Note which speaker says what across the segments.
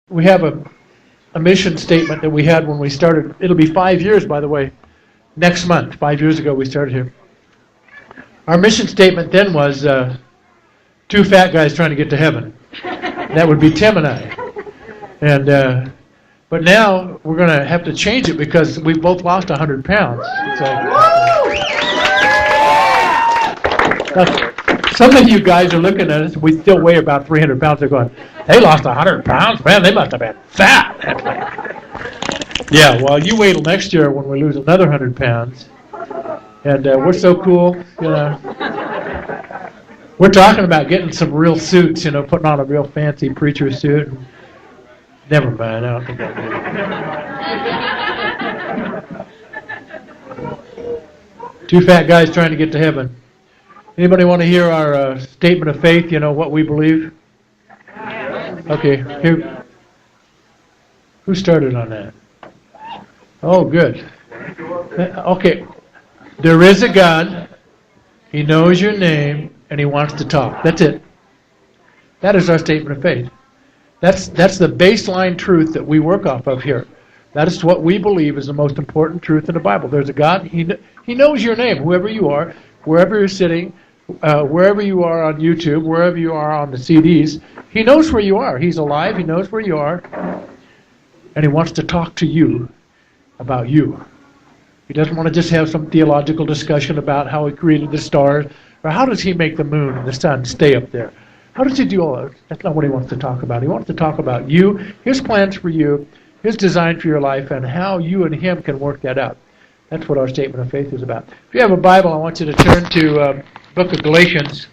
Speaker 1: We have a mission statement that we had when we started. It'll be 5 years, by the way, next month. 5 years ago we started here. Our mission statement then was two fat guys trying to get to heaven. That would be Tim and I. And but now we're going to have to change it because we've both lost 100 pounds. Some of you guys are looking at us. We still weigh about 300 pounds. They're going, they lost 100 pounds? Man, they must have been fat. Yeah, well, you wait till next year when we lose another 100 pounds. And we're so cool, you know. We're talking about getting some real suits, you know, putting on a real fancy preacher suit. Never mind, I don't think I'll do it. Two fat guys trying to get to heaven. Anybody want to hear our statement of faith, you know, what we believe? Okay, here. Who started on that? Oh, good. Okay. There is a God. He knows your name, and He wants to talk. That's it. That is our statement of faith. That's the baseline truth that we work off of here. That is what we believe is the most important truth in the Bible. There's a God. He knows your name, whoever you are, wherever you're sitting, wherever you are on YouTube, wherever you are on the CDs. He knows where you are. He's alive. He knows where you are. And He wants to talk to you about you. He doesn't want to just have some theological discussion about how He created the stars, or how does He make the moon and the sun stay up there. How does He do all that? That's not what He wants to talk about. He wants to talk about you, His plans for you, His design for your life, and how you and Him can work that out. That's what our statement of faith is about. If you have a Bible, I want you to turn to book of Galatians.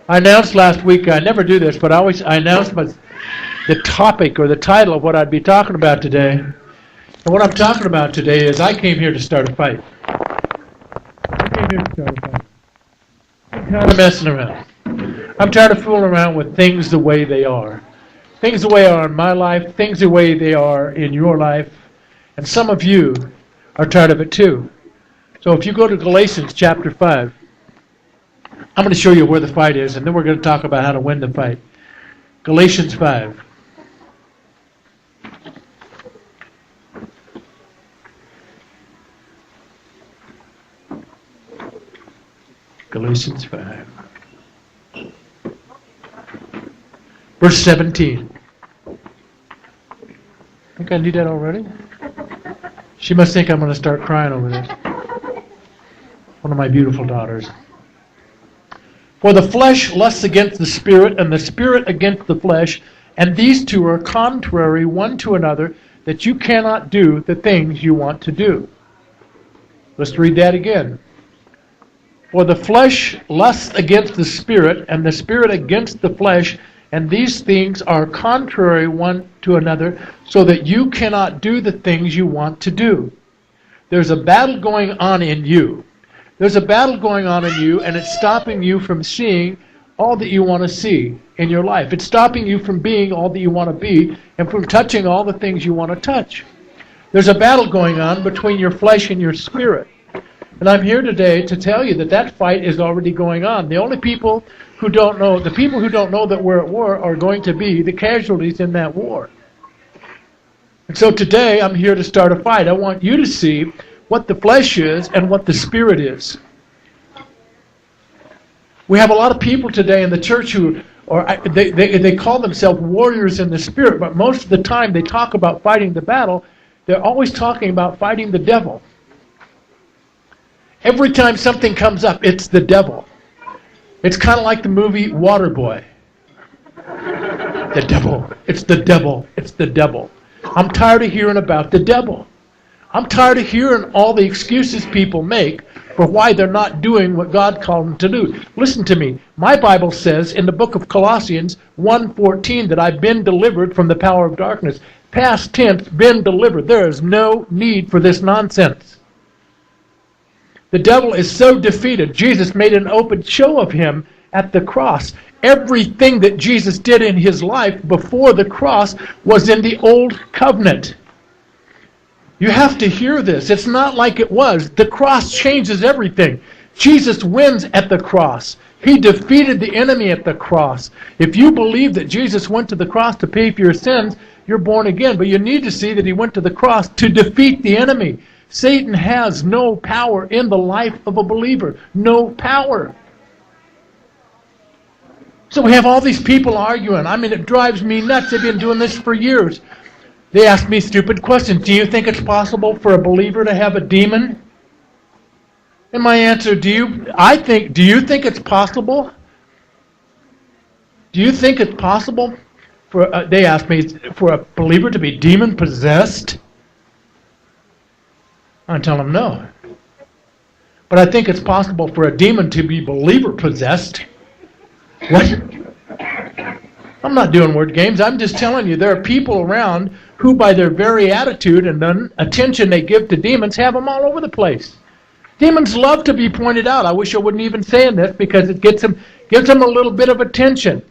Speaker 1: I announced last week, I never do this, but I announced the topic or the title of what I'd be talking about today. And what I'm talking about today is I came here to start a fight. I came here to start a fight. I'm tired of messing around. I'm tired of fooling around with things the way they are. Things the way they are in my life, things the way they are in your life. And some of you are tired of it too. So if you go to Galatians chapter 5, I'm going to show you where the fight is, and then we're going to talk about how to win the fight. Galatians 5. Galatians 5. Verse 17. Think I need that already? She must think I'm going to start crying over this. One of my beautiful daughters. For the flesh lusts against the Spirit, and the Spirit against the flesh, and these two are contrary one to another, that you cannot do the things you want to do. Let's read that again. For the flesh lusts against the Spirit, and the Spirit against the flesh, and these things are contrary one to another, so that you cannot do the things you want to do. There's a battle going on in you. There's a battle going on in you, and it's stopping you from seeing all that you want to see in your life. It's stopping you from being all that you want to be, and from touching all the things you want to touch. There's a battle going on between your flesh and your spirit. And I'm here today to tell you that that fight is already going on. The only people who don't know, the people who don't know that we're at war are going to be the casualties in that war. And so today I'm here to start a fight. I want you to see what the flesh is and what the spirit is. We have a lot of people today in the church who they call themselves warriors in the spirit, but most of the time they talk about fighting the battle, they're always talking about fighting the devil. Every time something comes up, it's the devil. It's kind of like the movie Waterboy. The devil. It's the devil. It's the devil. I'm tired of hearing about the devil. I'm tired of hearing all the excuses people make for why they're not doing what God called them to do. Listen to me. My Bible says in the book of Colossians 1:14 that I've been delivered from the power of darkness. Past tense, been delivered. There is no need for this nonsense. The devil is so defeated. Jesus made an open show of him at the cross. Everything that Jesus did in his life before the cross was in the old covenant. You have to hear this. It's not like it was. The cross changes everything. Jesus wins at the cross. He defeated the enemy at the cross. If you believe that Jesus went to the cross to pay for your sins, you're born again. But you need to see that he went to the cross to defeat the enemy. Satan has no power in the life of a believer. No power. So we have all these people arguing. I mean, it drives me nuts. They've been doing this for years. They ask me stupid questions. Do you think it's possible for a believer to have a demon? And my answer, do you think it's possible? Do you think it's possible for, they ask me, for a believer to be demon possessed? I tell them no. But I think it's possible for a demon to be believer possessed. What? I'm not doing word games. I'm just telling you there are people around who by their very attitude and the attention they give to demons have them all over the place. Demons love to be pointed out. I wish I wouldn't even say this because it gives them a little bit of attention.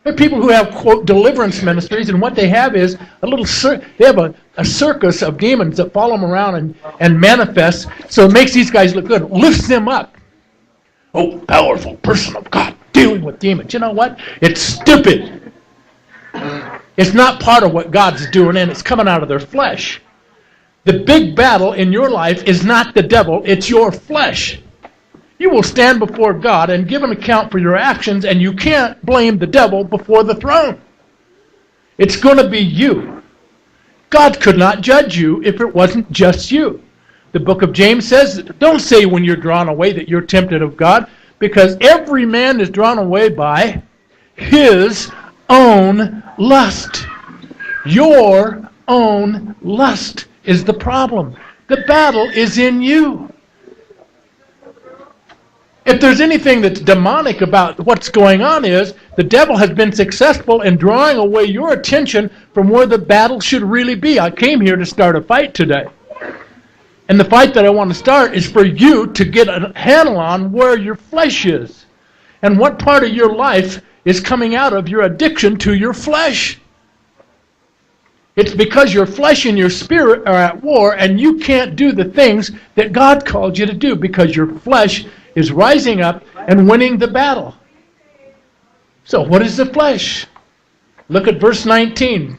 Speaker 1: There are people who have, quote, deliverance ministries, and what they have is they have a circus of demons that follow them around and manifest, so it makes these guys look good, lifts them up. Oh, powerful person of God dealing with demons. You know what? It's stupid. It's not part of what God's doing, and it's coming out of their flesh. The big battle in your life is not the devil, it's your flesh. You will stand before God and give an account for your actions, and you can't blame the devil before the throne. It's going to be you. God could not judge you if it wasn't just you. The book of James says, don't say when you're drawn away that you're tempted of God, because every man is drawn away by his own lust. Your own lust is the problem. The battle is in you. If there's anything that's demonic about what's going on is the devil has been successful in drawing away your attention from where the battle should really be. I came here to start a fight today. And the fight that I want to start is for you to get a handle on where your flesh is and what part of your life is coming out of your addiction to your flesh. It's because your flesh and your spirit are at war and you can't do the things that God called you to do because your flesh is rising up and winning the battle. So what is the flesh? Look at verse 19.